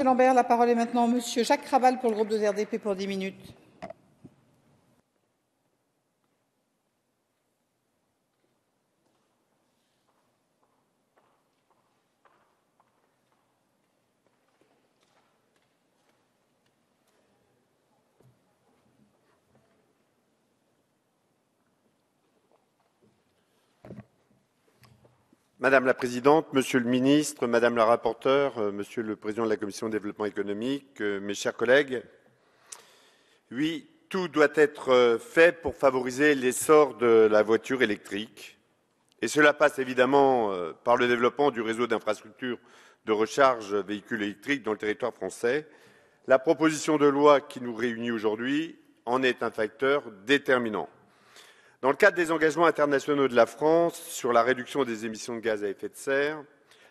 Monsieur Lambert, la parole est maintenant à Monsieur Jacques Krabal pour le groupe de RDP pour 10 minutes. Madame la Présidente, Monsieur le Ministre, Madame la Rapporteure, Monsieur le Président de la Commission du développement économique, mes chers collègues, oui, tout doit être fait pour favoriser l'essor de la voiture électrique. Et cela passe évidemment par le développement du réseau d'infrastructures de recharge véhicules électriques dans le territoire français. La proposition de loi qui nous réunit aujourd'hui en est un facteur déterminant. Dans le cadre des engagements internationaux de la France sur la réduction des émissions de gaz à effet de serre,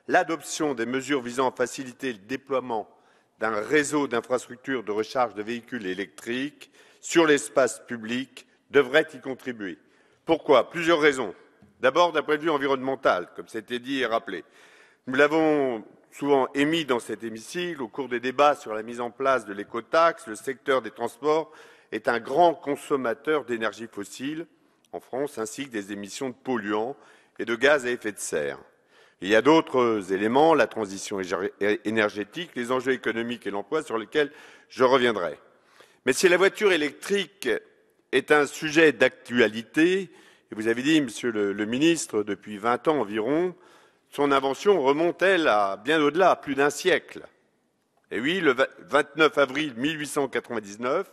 l'adoption des mesures visant à faciliter le déploiement d'un réseau d'infrastructures de recharge de véhicules électriques sur l'espace public devrait y contribuer. Pourquoi? Plusieurs raisons. D'abord, d'un point de vue environnemental, comme c'était dit et rappelé. Nous l'avons souvent émis dans cet hémicycle au cours des débats sur la mise en place de l'écotaxe. Le secteur des transports est un grand consommateur d'énergie fossile en France, ainsi que des émissions de polluants et de gaz à effet de serre. Il y a d'autres éléments, la transition énergétique, les enjeux économiques et l'emploi sur lesquels je reviendrai. Mais si la voiture électrique est un sujet d'actualité, et vous avez dit, Monsieur le Ministre, depuis 20 ans environ, son invention remonte, elle, à bien au-delà, à plus d'un siècle. Et oui, le 29 avril 1899,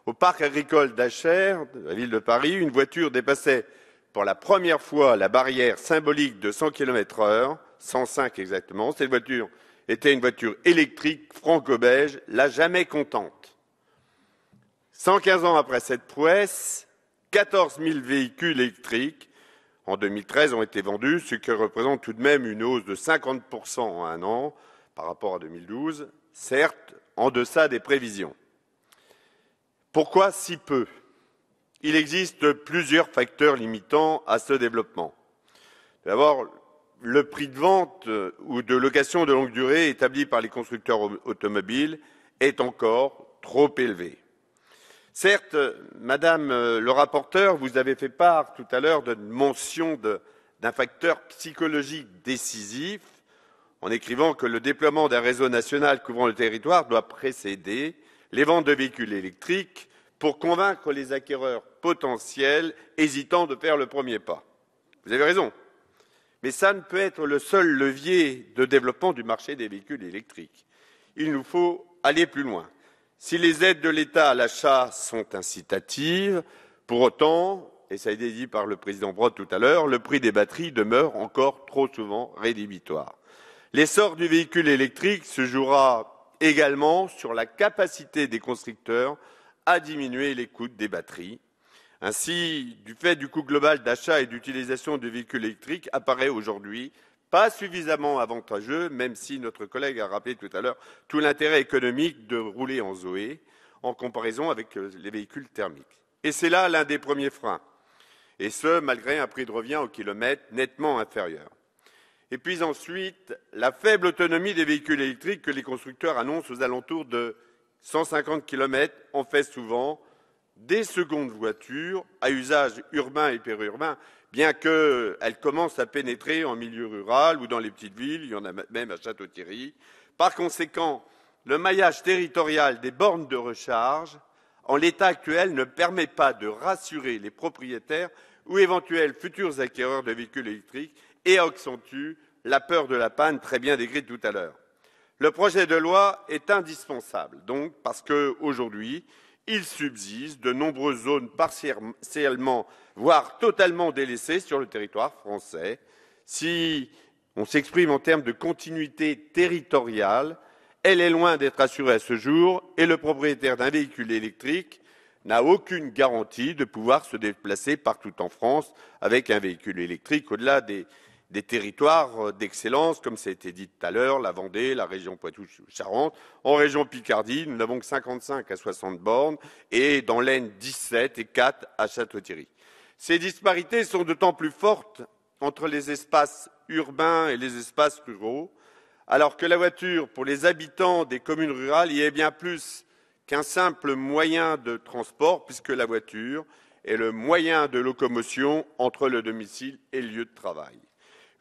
au parc agricole d'Achères, de la ville de Paris, une voiture dépassait pour la première fois la barrière symbolique de 100 km/h, 105 exactement. Cette voiture était une voiture électrique franco-belge, la jamais contente. 115 ans après cette prouesse, 14 000 véhicules électriques en 2013 ont été vendus, ce qui représente tout de même une hausse de 50% en un an par rapport à 2012, certes en deçà des prévisions. Pourquoi si peu? Il existe plusieurs facteurs limitants à ce développement. D'abord, le prix de vente ou de location de longue durée établi par les constructeurs automobiles est encore trop élevé. Certes, Madame le rapporteur, vous avez fait part tout à l'heure d'une mention d'un facteur psychologique décisif en écrivant que le déploiement d'un réseau national couvrant le territoire doit précéder les ventes de véhicules électriques pour convaincre les acquéreurs potentiels hésitants de faire le premier pas. Vous avez raison. Mais ça ne peut être le seul levier de développement du marché des véhicules électriques. Il nous faut aller plus loin. Si les aides de l'État à l'achat sont incitatives, pour autant, et ça a été dit par le président Brottes tout à l'heure, le prix des batteries demeure encore trop souvent rédhibitoire. L'essor du véhicule électrique se jouera également sur la capacité des constructeurs à diminuer les coûts des batteries. Ainsi, du fait du coût global d'achat et d'utilisation de véhicules électriques apparaît aujourd'hui pas suffisamment avantageux, même si notre collègue a rappelé tout à l'heure tout l'intérêt économique de rouler en Zoé en comparaison avec les véhicules thermiques. Et c'est là l'un des premiers freins, et ce, malgré un prix de revient au kilomètre nettement inférieur. Et puis ensuite, la faible autonomie des véhicules électriques que les constructeurs annoncent aux alentours de 150 km en fait souvent des secondes voitures à usage urbain et périurbain, bien qu'elles commencent à pénétrer en milieu rural ou dans les petites villes, il y en a même à Château-Thierry. Par conséquent, le maillage territorial des bornes de recharge, en l'état actuel, ne permet pas de rassurer les propriétaires ou éventuels futurs acquéreurs de véhicules électriques et accentue la peur de la panne très bien décrite tout à l'heure. Le projet de loi est indispensable, donc, parce qu'aujourd'hui, il subsiste de nombreuses zones partiellement, voire totalement délaissées sur le territoire français. Si on s'exprime en termes de continuité territoriale, elle est loin d'être assurée à ce jour et le propriétaire d'un véhicule électrique n'a aucune garantie de pouvoir se déplacer partout en France avec un véhicule électrique au-delà des territoires d'excellence, comme ça a été dit tout à l'heure, la Vendée, la région Poitou-Charentes. En région Picardie, nous n'avons que 55 à 60 bornes et dans l'Aisne, 17 et 4 à Château-Thierry. Ces disparités sont d'autant plus fortes entre les espaces urbains et les espaces ruraux, alors que la voiture, pour les habitants des communes rurales, y est bien plus qu'un simple moyen de transport, puisque la voiture est le moyen de locomotion entre le domicile et le lieu de travail.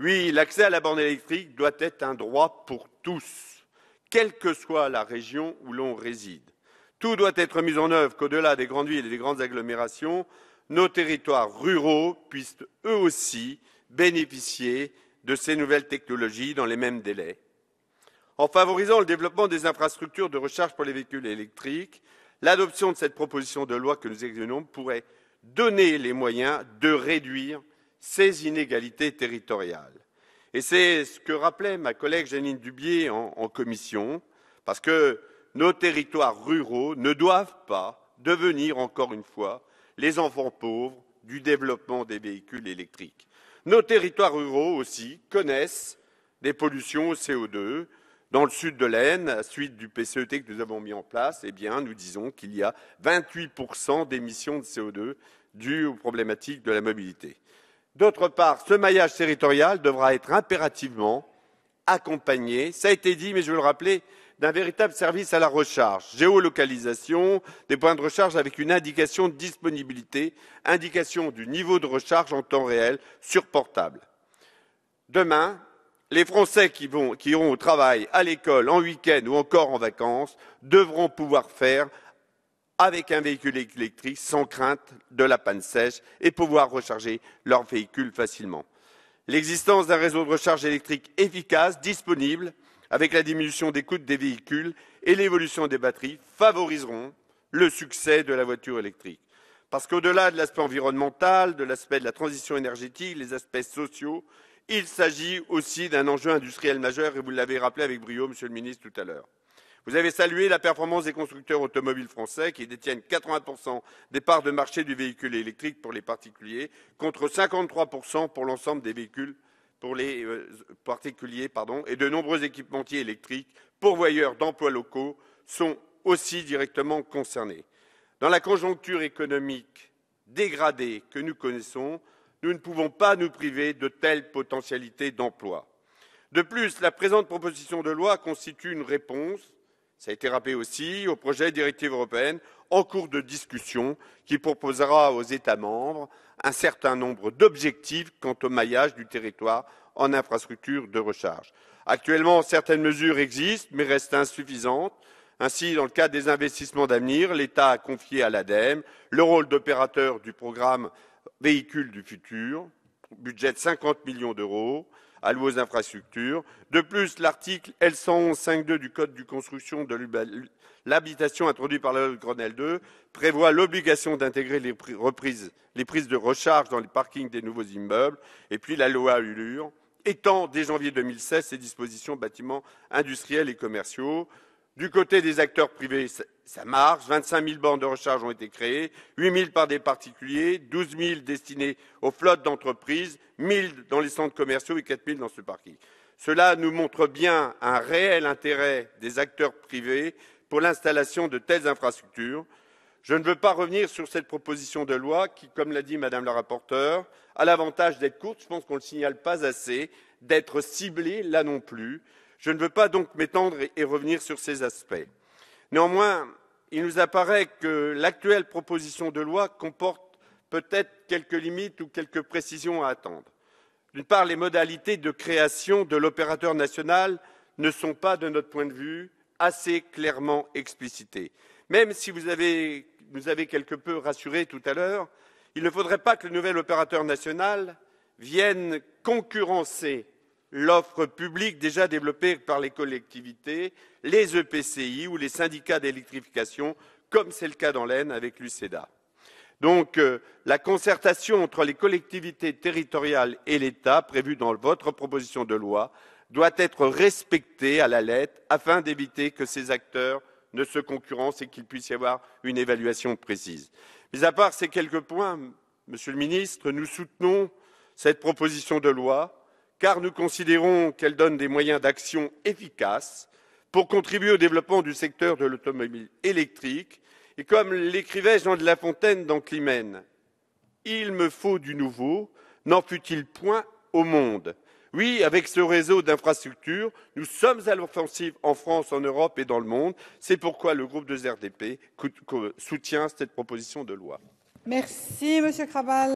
Oui, l'accès à la borne électrique doit être un droit pour tous, quelle que soit la région où l'on réside. Tout doit être mis en œuvre qu'au-delà des grandes villes et des grandes agglomérations, nos territoires ruraux puissent eux aussi bénéficier de ces nouvelles technologies dans les mêmes délais. En favorisant le développement des infrastructures de recharge pour les véhicules électriques, l'adoption de cette proposition de loi que nous examinons pourrait donner les moyens de réduire ces inégalités territoriales. Et c'est ce que rappelait ma collègue Jeanine Dubié en commission, parce que nos territoires ruraux ne doivent pas devenir, encore une fois, les enfants pauvres du développement des véhicules électriques. Nos territoires ruraux aussi connaissent des pollutions au CO2. Dans le sud de l'Aisne, à la suite du PCET que nous avons mis en place, eh bien, nous disons qu'il y a 28% d'émissions de CO2 dues aux problématiques de la mobilité. D'autre part, ce maillage territorial devra être impérativement accompagné, ça a été dit, mais je veux le rappeler, d'un véritable service à la recharge, géolocalisation des points de recharge avec une indication de disponibilité, indication du niveau de recharge en temps réel sur portable. Demain, les Français qui iront au travail, à l'école, en week-end ou encore en vacances devront pouvoir faire avec un véhicule électrique sans crainte de la panne sèche et pouvoir recharger leur véhicule facilement. L'existence d'un réseau de recharge électrique efficace, disponible, avec la diminution des coûts des véhicules et l'évolution des batteries, favoriseront le succès de la voiture électrique. Parce qu'au-delà de l'aspect environnemental, de l'aspect de la transition énergétique, les aspects sociaux, il s'agit aussi d'un enjeu industriel majeur, et vous l'avez rappelé avec brio, Monsieur le Ministre, tout à l'heure. Vous avez salué la performance des constructeurs automobiles français qui détiennent 80% des parts de marché du véhicule électrique pour les particuliers, contre 53% pour l'ensemble des véhicules pour les particuliers, et de nombreux équipementiers électriques, pourvoyeurs d'emplois locaux, sont aussi directement concernés. Dans la conjoncture économique dégradée que nous connaissons, nous ne pouvons pas nous priver de telles potentialités d'emploi. De plus, la présente proposition de loi constitue une réponse, ça a été rappelé aussi, au projet de directive européenne en cours de discussion qui proposera aux États membres un certain nombre d'objectifs quant au maillage du territoire en infrastructures de recharge. Actuellement, certaines mesures existent mais restent insuffisantes. Ainsi, dans le cadre des investissements d'avenir, l'État a confié à l'ADEME le rôle d'opérateur du programme Véhicules du futur, budget de 50 millions d'euros alloués aux infrastructures. De plus, l'article L111.5.2 du Code de construction de l'habitation introduit par la loi de Grenelle II prévoit l'obligation d'intégrer les prises de recharge dans les parkings des nouveaux immeubles. Et puis la loi ULUR étend dès janvier 2016 ces dispositions aux bâtiments industriels et commerciaux. Du côté des acteurs privés, ça marche. 25 000 bornes de recharge ont été créées, 8 000 par des particuliers, 12 000 destinées aux flottes d'entreprises, 1 000 dans les centres commerciaux et 4 000 dans ce parking. Cela nous montre bien un réel intérêt des acteurs privés pour l'installation de telles infrastructures. Je ne veux pas revenir sur cette proposition de loi qui, comme l'a dit Madame la rapporteure, a l'avantage d'être courte, je pense qu'on ne le signale pas assez, d'être ciblée là non plus. Je ne veux pas donc m'étendre et revenir sur ces aspects. Néanmoins, il nous apparaît que l'actuelle proposition de loi comporte peut-être quelques limites ou quelques précisions à attendre. D'une part, les modalités de création de l'opérateur national ne sont pas, de notre point de vue, assez clairement explicitées. Même si nous avez quelque peu rassurés tout à l'heure, il ne faudrait pas que le nouvel opérateur national vienne concurrencer l'offre publique déjà développée par les collectivités, les EPCI ou les syndicats d'électrification, comme c'est le cas dans l'Aisne avec l'UCEDA. Donc, la concertation entre les collectivités territoriales et l'État, prévue dans votre proposition de loi, doit être respectée à la lettre afin d'éviter que ces acteurs ne se concurrencent et qu'il puisse y avoir une évaluation précise. Mis à part ces quelques points, Monsieur le Ministre, nous soutenons cette proposition de loi car nous considérons qu'elle donne des moyens d'action efficaces pour contribuer au développement du secteur de l'automobile électrique. Et comme l'écrivait Jean de La Fontaine dans Climène, « Il me faut du nouveau, n'en fut-il point au monde ?» Oui, avec ce réseau d'infrastructures, nous sommes à l'offensive en France, en Europe et dans le monde. C'est pourquoi le groupe de RDP soutient cette proposition de loi. Merci, Monsieur Krabal.